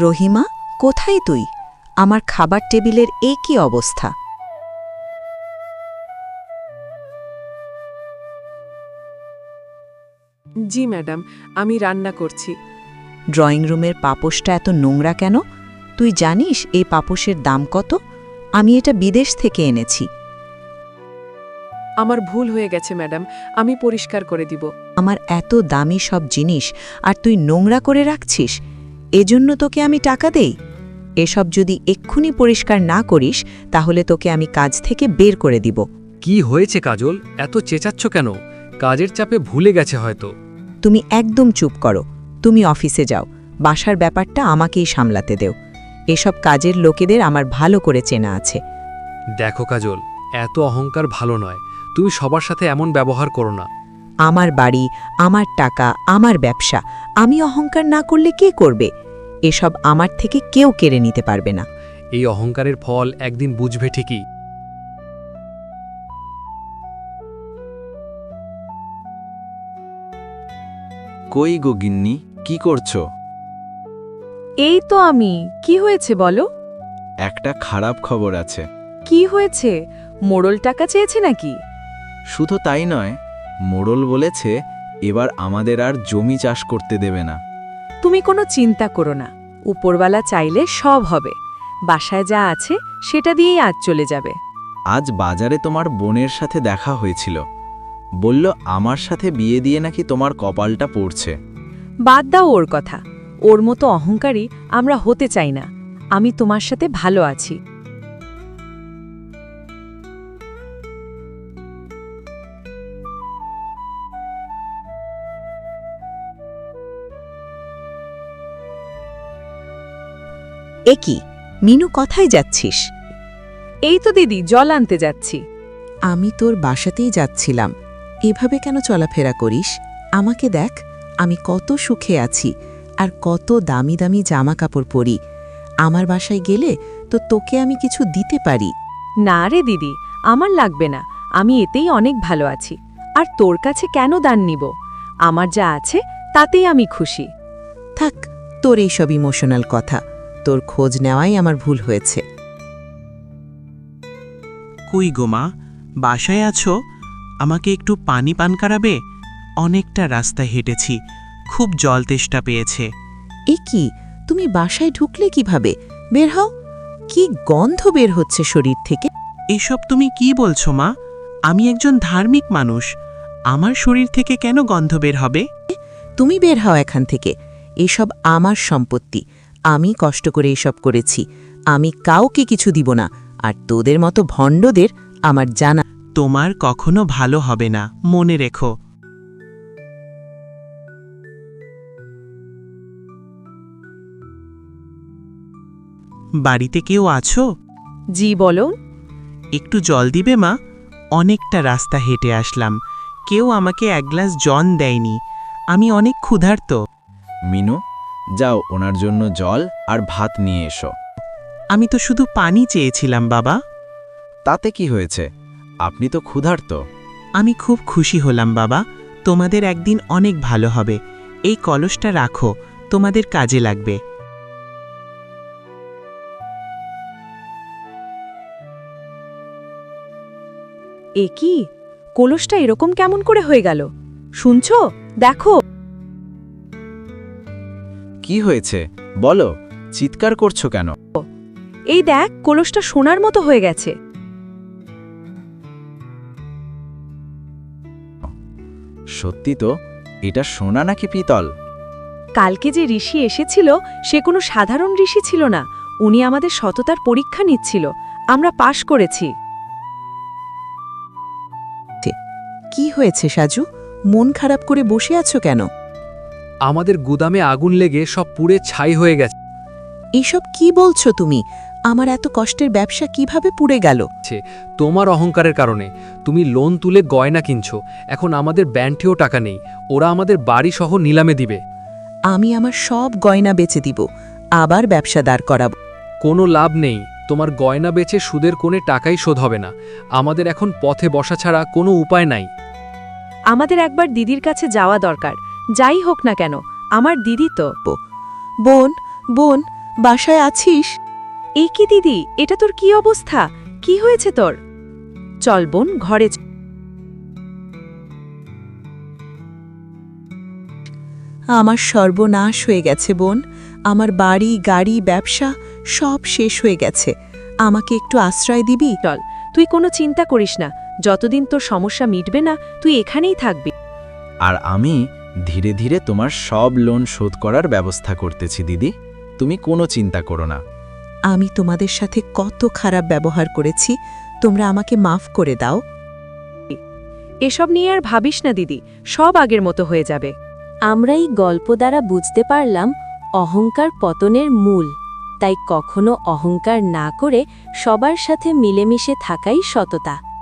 রহিমা, কোথায় তুই? আমার খাবার টেবিলের এ কি অবস্থা? জি ম্যাডাম, আমি রান্না করছি। ড্রয়িং রুমের পাপোশটা এত নোংরা কেন? তুই জানিস এই পাপোশের দাম কত? আমি এটা বিদেশ থেকে এনেছি। আমার ভুল হয়ে গেছে ম্যাডাম, আমি পরিষ্কার করে দিব। আমার এত দামি সব জিনিস আর তুই নোংরা করে রাখছিস, এজন্য তোকে আমি টাকা দেই? এসব যদি এক্ষুনি পরিষ্কার না করিস তাহলে তোকে আমি কাজ থেকে বের করে দিব। কি হয়েছে কাজল, এত চেঁচাচ্ছ কেন? কাজের চাপে ভুলে গেছে হয়তো। তুমি একদম চুপ করো। তুমি অফিসে যাও, বাসার ব্যাপারটা আমাকেই সামলাতে দেও। এসব কাজের লোকেদের আমার ভালো করে চেনা আছে। দেখো কাজল, এত অহংকার ভালো নয়। তুমি সবার সাথে এমন ব্যবহার করো না। আমার বাড়ি, আমার টাকা, আমার ব্যবসা, আমি অহংকার না করলে কে করবে? এসব আমার থেকে কেউ কেড়ে নিতে পারবে না। এই অহংকারের ফল একদিন বুঝবে ঠিকই। কই গো গিন্নি, কি করছো? এই তো আমি। কি হয়েছে বলো? একটা খারাপ খবর আছে। কি হয়েছে? মোড়ল টাকা চেয়েছে নাকি? শুধু তাই নয়, মোড়ল বলেছে এবার আমাদের আর জমি চাষ করতে দেবে না। তুমি কোনো চিন্তা করো না, উপরওয়ালা চাইলে সব হবে। বাসায় যা আছে সেটা দিয়েই আজ চলে যাবে। আজ বাজারে তোমার বোনের সাথে দেখা হয়েছিল, বলল আমার সাথে বিয়ে দিয়ে নাকি তোমার কপালটা পড়ছে। বাদ দাও ওর কথা। ওর মতো অহংকারী আমরা হতে চাই না। আমি তোমার সাথে ভালো আছি। এ কি, মিনু, কোথায় যাচ্ছিস? এই তো দিদি, জল আনতে যাচ্ছি। আমি তোর বাসাতেই যাচ্ছিলাম। এভাবে কেন চলাফেরা করিস? আমাকে দেখ, আমি কত সুখে আছি আর কত দামি দামি জামা কাপড় পরি। আমার বাসায় গেলে তো তোকে আমি কিছু দিতে পারি। না রে দিদি, আমার লাগবে না। আমি এতেই অনেক ভালো আছি। আর তোর কাছে কেন দান নিব? আমার যা আছে তাতেই আমি খুশি। থাক, তোর এইসব ইমোশনাল কথা। তোর খোঁজ নেওয়াই আমার ভুল হয়েছে। কই গো মা, বাসায় আছো? আমাকে একটু পানি পান করাবে? অনেকটা রাস্তা হেঁটেছি, খুব জল তেষ্টা পেয়েছে। এ কি, তুমি বাসায় ঢুকলে কিভাবে? বের হও। কি গন্ধ বের হচ্ছে শরীর থেকে! এসব তুমি কি বলছো মা? আমি একজন ধার্মিক মানুষ, আমার শরীর থেকে কেন গন্ধ বের হবে? তুমি বের হও এখান থেকে। এসব আমার সম্পত্তি, আমি কষ্ট করে এসব করেছি। আমি কাউকে কিছু দিব না। আর তোদের মতো ভণ্ডদের আমার জানা। তোমার কখনো ভালো হবে না, মনে রেখো। বাড়িতে কেউ আছো? জি বলো। একটু জল দিবে মা? অনেকটা রাস্তা হেঁটে আসলাম, কেউ আমাকে এক গ্লাস জল দেয়নি। আমি অনেক ক্ষুধার্ত। মিনু, যাও ওনার জন্য জল আর ভাত নিয়ে এসো। আমি তো শুধু পানি চেয়েছিলাম বাবা। তাতে কি হয়েছে? আপনি তো ক্ষুধার্ত। আমি খুব খুশি হলাম বাবা, তোমাদের একদিন অনেক ভালো হবে। এই কলসটা রাখো, তোমাদের কাজে লাগবে। এ কি, কলসটা এরকম কেমন করে হয়ে গেল? শুনছো? দেখো। কি হয়েছে বলো, চিৎকার করছো কেন? এই দেখ, কলসটা সোনার মতো হয়ে গেছে। সত্যি তো? এটা সোনা নাকি পিতল? কালকে যে ঋষি এসেছিল সে কোনো সাধারণ ঋষি ছিল না। উনি আমাদের সততার পরীক্ষা নিচ্ছিল। আমরা পাশ করেছি। কি হয়েছে সাজু? মন খারাপ করে বসে আছো কেন? আমাদের গুদামে আগুন লেগে সব পুড়ে ছাই হয়ে গেছে। এসব কি বলছো তুমি? আমার এত কষ্টের ব্যবসা কিভাবে পুড়ে গেল? তোমার অহংকারের কারণে। তুমি লোন তুলে গয়না কিনছো, এখন আমাদের ব্যাংকেও টাকা নেই। ওরা আমাদের বাড়ি সহ নিলামে দিবে। আমি আমার সব গয়না বেচে দিব, আবার ব্যবসা দাঁড় করাবো। কোনো লাভ নেই, তোমার গয়না বেচে সুদের কোণে টাকাই শোধ হবে না। আমাদের এখন পথে বসা ছাড়া কোনো উপায় নাই। আমাদের একবার দিদির কাছে যাওয়া দরকার। যাই হোক না কেন, আমার দিদি তো। বোন, বোন, বাসায় আছিস? এই কি দিদি, এটা তোর কি অবস্থা? কি হয়েছে তোর? চল বোন, ঘরে আমার সর্বনাশ হয়ে গেছে বোন। আমার বাড়ি, গাড়ি, ব্যবসা সব শেষ হয়ে গেছে। আমাকে একটু আশ্রয় দিবি? চল, তুই কোনো চিন্তা করিস না। যতদিন তোর সমস্যা মিটবে না, তুই এখানেই থাকবি। আর আমি ধীরে ধীরে তোমার সব লোন শোধ করার ব্যবস্থা করতেছি দিদি, তুমি কোনো চিন্তা করো না। আমি তোমাদের সাথে কত খারাপ ব্যবহার করেছি, তোমরা আমাকে মাফ করে দাও। এসব নিয়ে আর ভাবিস না দিদি, সব আগের মতো হয়ে যাবে। আমরা এই গল্প দ্বারা বুঝতে পারলাম অহংকার পতনের মূল। তাই কখনো অহংকার না করে সবার সাথে মিলেমিশে থাকাই সততা।